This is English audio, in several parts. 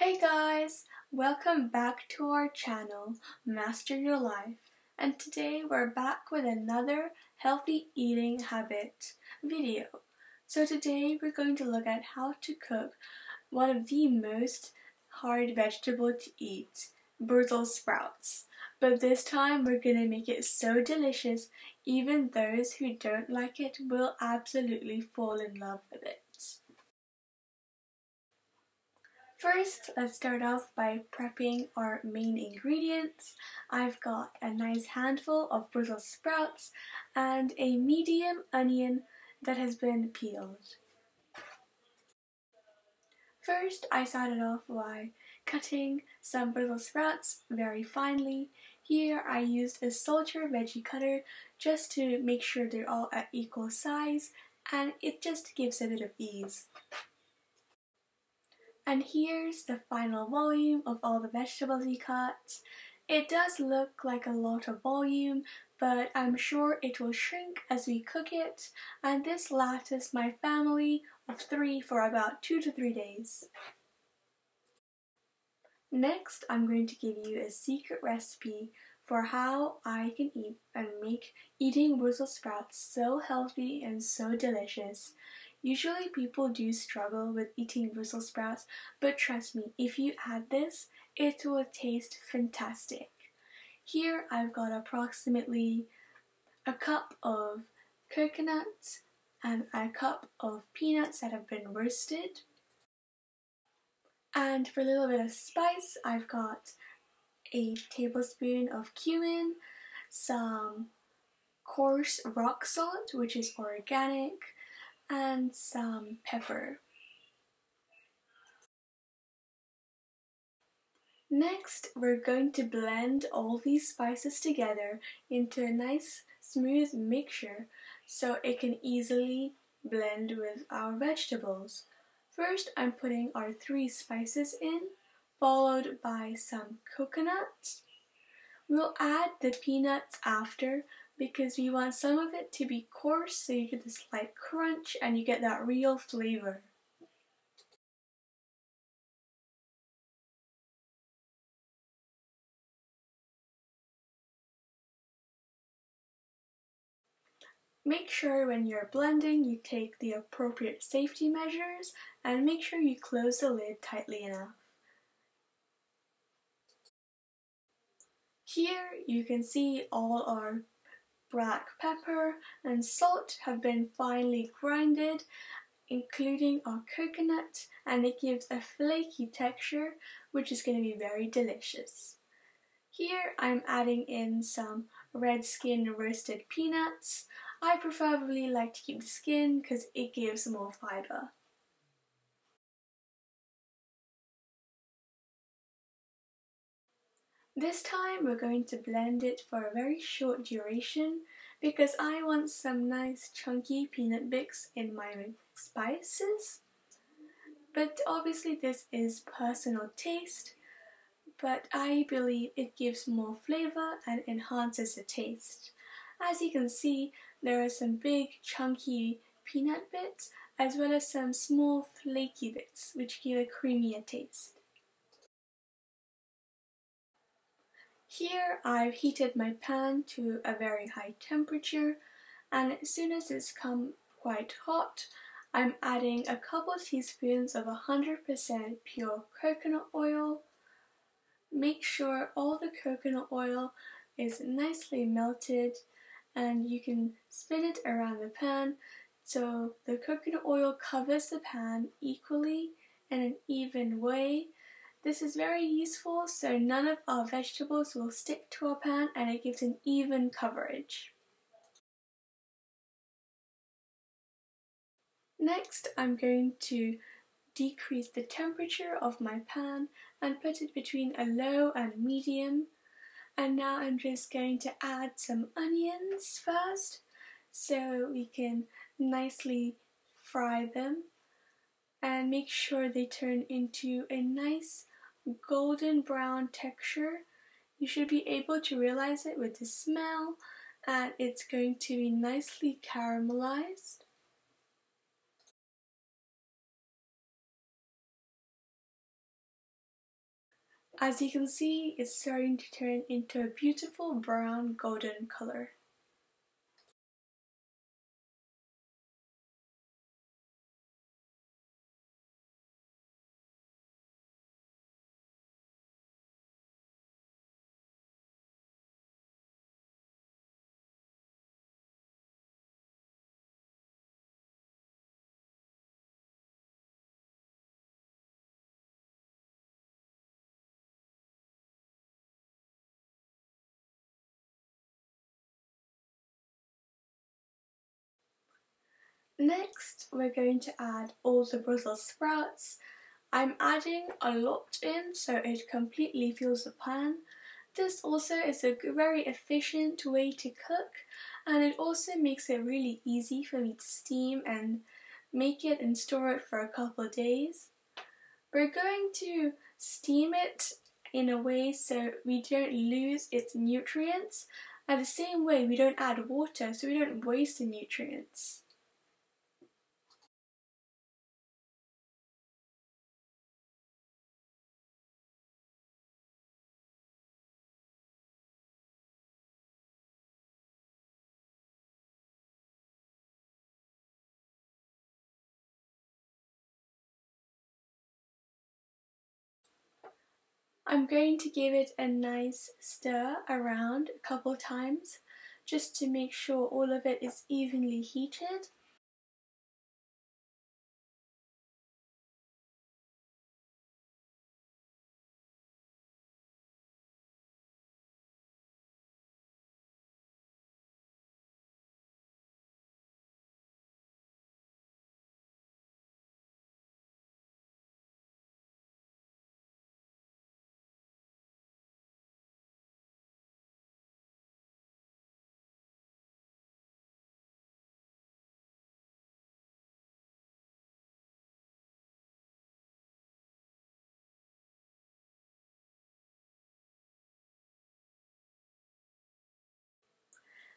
Hey guys, welcome back to our channel, Master Your Life, and today we're back with another healthy eating habit video. So today we're going to look at how to cook one of the most hard vegetable to eat, Brussels sprouts. But this time we're going to make it so delicious, even those who don't like it will absolutely fall in love with it. First, let's start off by prepping our main ingredients. I've got a nice handful of Brussels sprouts and a medium onion that has been peeled. First, I started off by cutting some Brussels sprouts very finely. Here I used a Soldier veggie cutter just to make sure they're all at equal size, and it just gives a bit of ease. And here's the final volume of all the vegetables we cut. It does look like a lot of volume, but I'm sure it will shrink as we cook it, and this lasts my family of 3 for about 2 to 3 days. Next, I'm going to give you a secret recipe for how I can eat and make eating Brussels sprouts so healthy and so delicious. Usually people do struggle with eating Brussels sprouts, but trust me, if you add this, it will taste fantastic. Here I've got approximately a cup of coconut and a cup of peanuts that have been roasted. And for a little bit of spice, I've got a tablespoon of cumin, some coarse rock salt, which is organic, and some pepper. Next, we're going to blend all these spices together into a nice smooth mixture so it can easily blend with our vegetables. First, I'm putting our 3 spices in, followed by some coconut. We'll add the peanuts after because we want some of it to be coarse so you get the slight crunch and you get that real flavor. Make sure when you're blending you take the appropriate safety measures and make sure you close the lid tightly enough. Here you can see all our black pepper and salt have been finely grinded, including our coconut, and it gives a flaky texture which is going to be very delicious. Here I'm adding in some red skin roasted peanuts. I preferably like to keep the skin because it gives more fiber. This time we're going to blend it for a very short duration because I want some nice chunky peanut bits in my spices. But obviously this is personal taste, but I believe it gives more flavor and enhances the taste. As you can see, there are some big chunky peanut bits as well as some small flaky bits which give a creamier taste. Here I've heated my pan to a very high temperature, and as soon as it's come quite hot, I'm adding a couple teaspoons of 100% pure coconut oil. Make sure all the coconut oil is nicely melted and you can spin it around the pan so the coconut oil covers the pan equally in an even way. This is very useful so none of our vegetables will stick to our pan and it gives an even coverage. Next, I'm going to decrease the temperature of my pan and put it between a low and medium. And now I'm just going to add some onions first so we can nicely fry them and make sure they turn into a nice golden brown texture. You should be able to realize it with the smell, and it's going to be nicely caramelized. As you can see, it's starting to turn into a beautiful brown golden color. Next, we're going to add all the Brussels sprouts. I'm adding a lot in so it completely fills the pan. This also is a very efficient way to cook, and it also makes it really easy for me to steam and make it and store it for a couple of days. We're going to steam it in a way so we don't lose its nutrients. At the same way, we don't add water so we don't waste the nutrients. I'm going to give it a nice stir around a couple of times just to make sure all of it is evenly heated.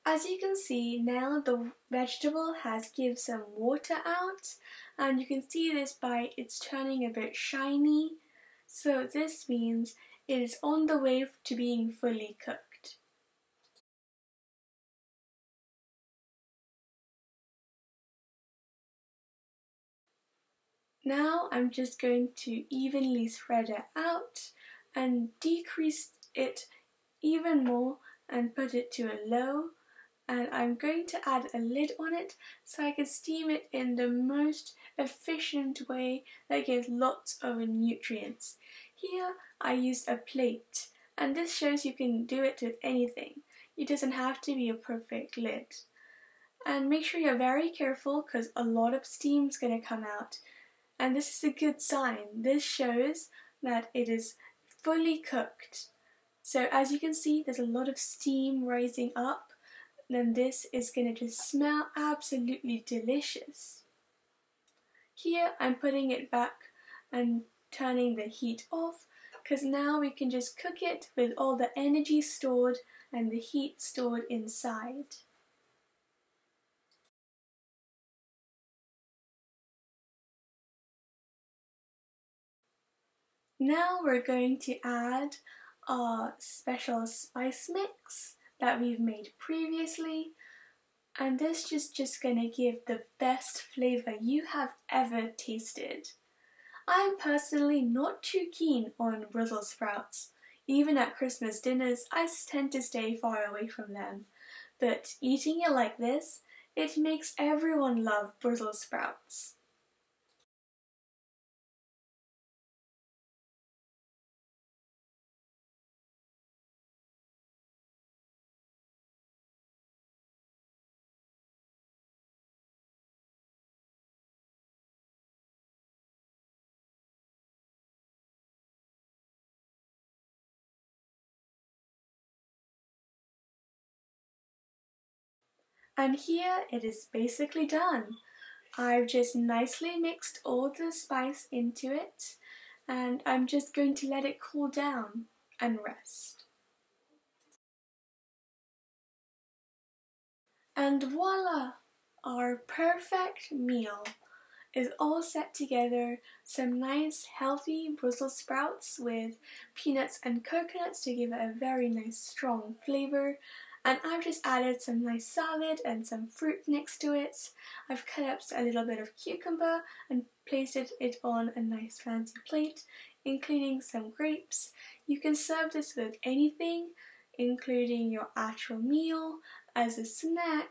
As you can see, now the vegetable has given some water out, and you can see this by it's turning a bit shiny. So this means it is on the way to being fully cooked. Now I'm just going to evenly spread it out and decrease it even more and put it to a low, and I'm going to add a lid on it so I can steam it in the most efficient way that gives lots of nutrients. Here I used a plate, and this shows you can do it with anything. It doesn't have to be a perfect lid. And make sure you're very careful because a lot of steam's going to come out. And this is a good sign. This shows that it is fully cooked. So as you can see, there's a lot of steam rising up. Then this is going to just smell absolutely delicious. Here I'm putting it back and turning the heat off because now we can just cook it with all the energy stored and the heat stored inside. Now we're going to add our special spice mix that we've made previously, and this is just going to give the best flavour you have ever tasted. I'm personally not too keen on Brussels sprouts. Even at Christmas dinners, I tend to stay far away from them. But eating it like this, it makes everyone love Brussels sprouts. And here it is basically done. I've just nicely mixed all the spice into it, and I'm just going to let it cool down and rest. And voila! Our perfect meal. is all set together some nice healthy Brussels sprouts with peanuts and coconuts to give it a very nice strong flavour. And I've just added some nice salad and some fruit next to it. I've cut up a little bit of cucumber and placed it on a nice fancy plate, including some grapes. You can serve this with anything, including your actual meal, as a snack,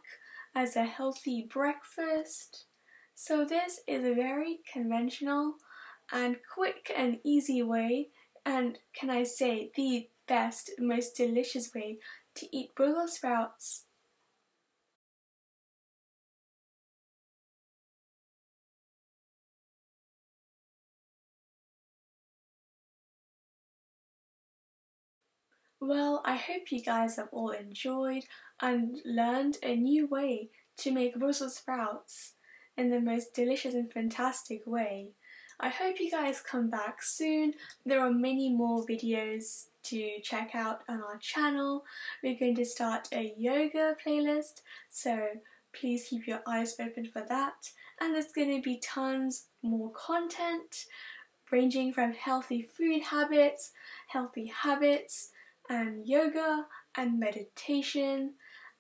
as a healthy breakfast. So this is a very conventional and quick and easy way, and can I say the best, most delicious way to eat Brussels sprouts. Well, I hope you guys have all enjoyed and learned a new way to make Brussels sprouts in the most delicious and fantastic way. I hope you guys come back soon. There are many more videos to check out on our channel. We're going to start a yoga playlist, so please keep your eyes open for that. And there's going to be tons more content ranging from healthy habits, and yoga and meditation,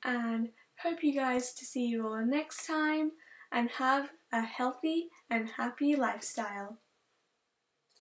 and hope you guys to see you all next time and have a healthy and happy lifestyle.